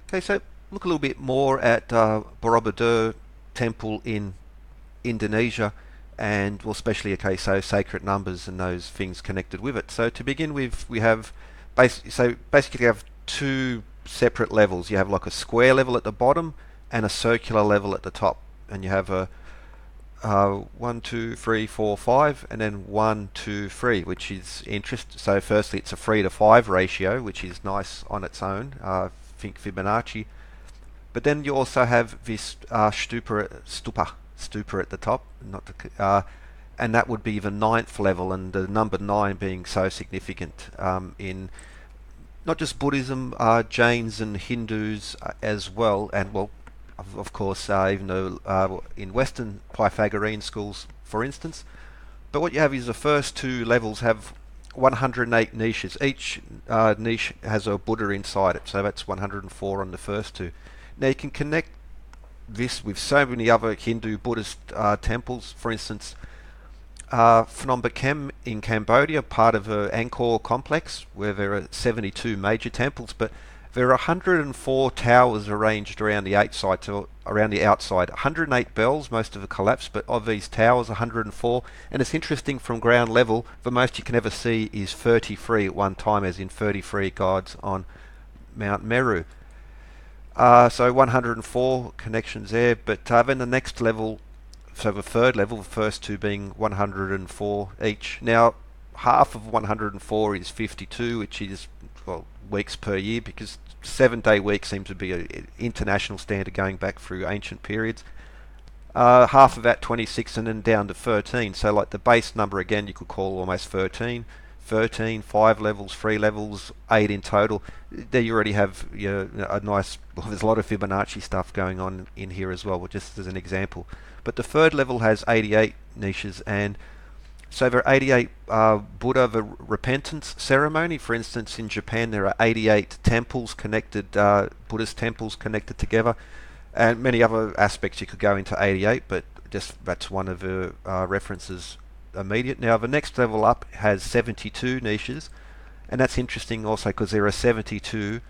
Okay, so look a little bit more at Borobudur temple in Indonesia, and well, especially okay, so sacred numbers and those things connected with it. So to begin with, we have basically you have two separate levels. You have like a square level at the bottom and a circular level at the top, and you have a 1, 2, 3, 4, 5, and then 1, 2, 3, which is interest. So firstly, it's a 3 to 5 ratio, which is nice on its own. Think Fibonacci. But then you also have this stupa at the top, not and that would be the ninth level, and the number 9 being so significant in not just Buddhism, Jains and Hindus as well, and well, of course, even though in Western Pythagorean schools, for instance. But what you have is the first two levels have 108 niches. Each niche has a Buddha inside it, so that's 104 on the first two. Now you can connect this with so many other Hindu Buddhist temples. For instance, Phnom Penh in Cambodia, part of the Angkor complex, where there are 72 major temples, but there are 104 towers arranged around the outside. So around the outside, 108 bells, most of them collapsed, but of these towers, 104. And it's interesting, from ground level, the most you can ever see is 33 at one time, as in 33 gods on Mount Meru. So 104 connections there, but then the next level, so the third level, the first two being 104 each. Now, half of 104 is 52, which is, well, weeks per year, because 7-day week seems to be an international standard going back through ancient periods. Half of that 26, and then down to 13. So like the base number again, you could call almost 13. 13, 5 levels, 3 levels, 8 in total. There you already have a nice, well, there's a lot of Fibonacci stuff going on in here as well, just as an example. But the third level has 88 niches, and so there are 88 Buddha, the repentance ceremony. For instance, in Japan there are 88 temples connected, Buddhist temples connected together, and many other aspects you could go into 88, but just that's one of the references immediate. Now the next level up has 72 niches, and that's interesting also because there are 72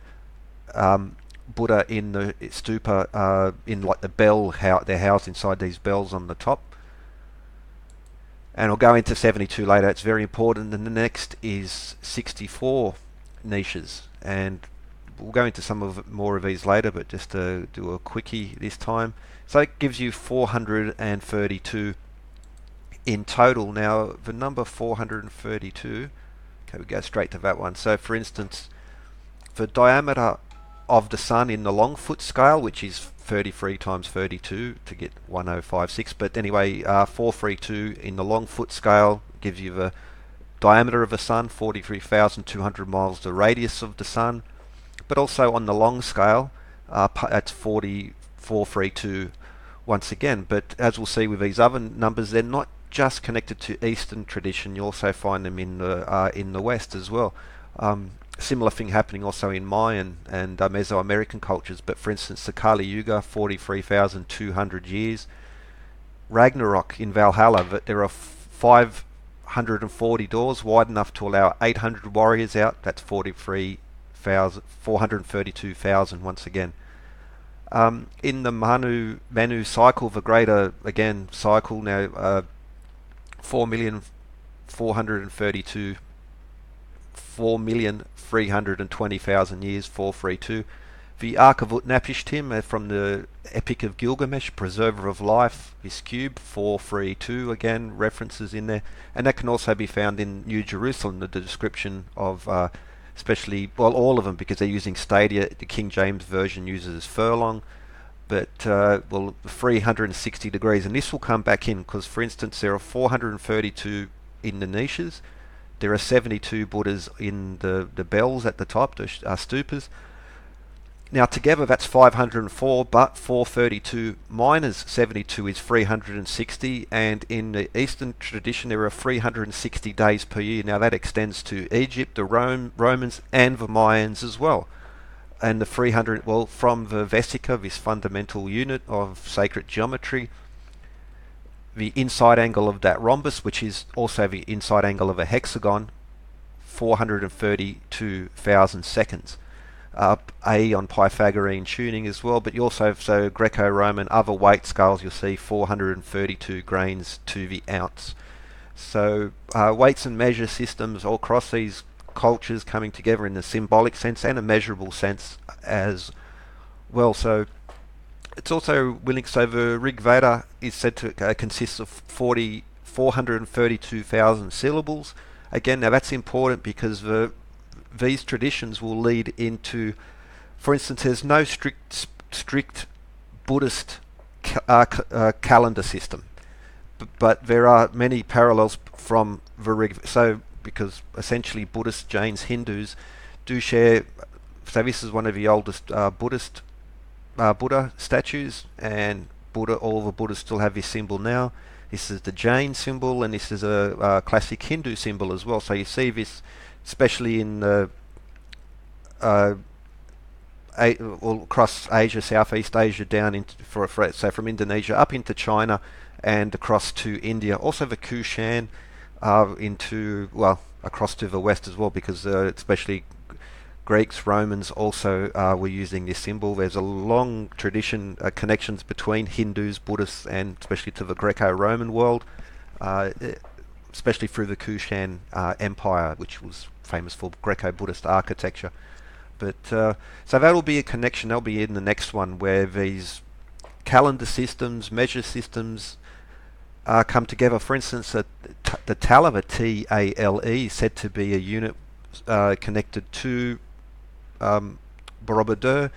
Buddha in the stupa, in like the bell, they're housed inside these bells on the top. And I'll go into 72 later, it's very important. And the next is 64 niches, and we'll go into some of more of these later, but just to do a quickie this time. So it gives you 432 in total. Now the number 432, okay, we go straight to that one. So for instance, the diameter of the sun in the long foot scale, which is 33 times 32 to get 1056, but anyway, 432 in the long foot scale gives you the diameter of the sun, 43,200 miles the radius of the sun. But also on the long scale, that's 432 once again. But as we'll see with these other numbers, they're not just connected to Eastern tradition. You also find them in the West as well. Similar thing happening also in Mayan and Mesoamerican cultures. But for instance, the Kali Yuga, 43,200 years. Ragnarok in Valhalla, that there are 540 doors wide enough to allow 800 warriors out. That's 432,000 once again. In the Manu cycle, the greater again cycle now, 4,320,000 years, 432. The Ark of Utnapishtim from the Epic of Gilgamesh, Preserver of Life, this cube, 432, again, references in there. And that can also be found in New Jerusalem, the description of especially, well, all of them, because they're using stadia. The King James Version uses furlong, but well, 360 degrees. And this will come back in, because for instance, there are 432 in the niches. There are 72 Buddhas in the bells at the top, the stupas. Now together that's 504, but 432 minus 72 is 360, and in the Eastern tradition there are 360 days per year. Now that extends to Egypt, the Romans, and the Mayans as well. And the 300, well, from the Vesica, this fundamental unit of sacred geometry, the inside angle of that rhombus, which is also the inside angle of a hexagon, 432,000 seconds. A on Pythagorean tuning as well, but you also have, so Greco-Roman, other weight scales, you'll see 432 grains to the ounce. So weights and measure systems all across these cultures coming together in a symbolic sense and a measurable sense as well. So it's also willing, so the Rig Veda is said to consist of 432,000 syllables. Again, now that's important because these traditions will lead into, for instance, there's no strict Buddhist calendar system, but there are many parallels from the Rig. So because essentially Buddhists, Jains, Hindus do share. So this is one of the oldest Buddhist Buddha statues, and all the Buddhas still have this symbol now. This is the Jain symbol, and this is a classic Hindu symbol as well. So you see this, especially in all across Asia, Southeast Asia, down into so from Indonesia up into China and across to India. Also the Kushan into, well, across to the west as well, because especially Greeks, Romans also were using this symbol. There's a long tradition, connections between Hindus, Buddhists, and especially to the Greco-Roman world, especially through the Kushan Empire, which was famous for Greco-Buddhist architecture. But so that'll be a connection. That'll be in the next one, where these calendar systems, measure systems come together. For instance, the tala, the T-A-L-E, is said to be a unit connected to Borobudr,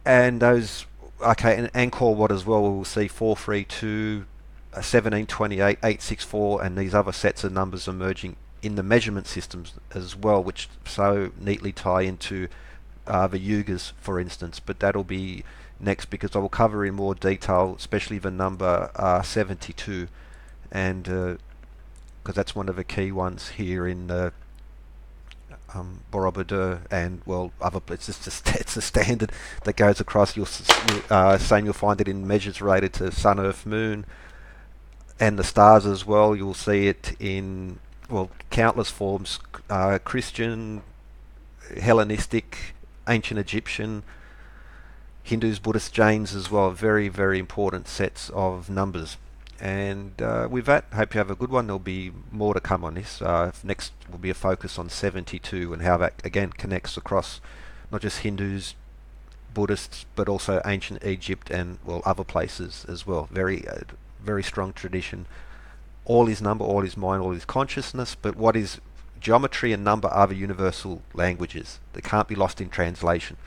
and those, okay, and Angkor Wat as well, we'll see 432, 1728, 864, and these other sets of numbers emerging in the measurement systems as well, which so neatly tie into the yugas, for instance. But that'll be next, because I will cover in more detail, especially the number 72, and because that's one of the key ones here in Borobudr, and well, other places. It's a standard that goes across. Same, you'll find it in measures related to Sun, Earth, Moon, and the stars as well. You'll see it in, well, countless forms: Christian, Hellenistic, ancient Egyptian, Hindus, Buddhists, Jains as well. Very, very important sets of numbers. And with that, hope you have a good one. There'll be more to come on this. Next will be a focus on 72 and how that again connects across not just Hindus, Buddhists, but also ancient Egypt and, well, other places as well. Very, very strong tradition. All is number, all is mind, all is consciousness. But what is geometry and number are the universal languages. They can't be lost in translation.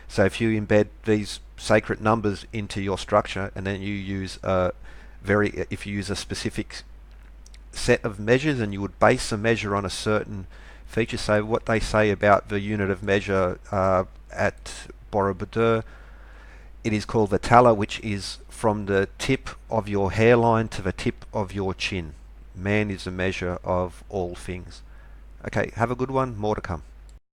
So if you embed these sacred numbers into your structure, and then you use if you use a specific set of measures, and you would base a measure on a certain feature, so what they say about the unit of measure at Borobudr, it is called the tala, which is from the tip of your hairline to the tip of your chin. Man is the measure of all things. Okay, have a good one. More to come.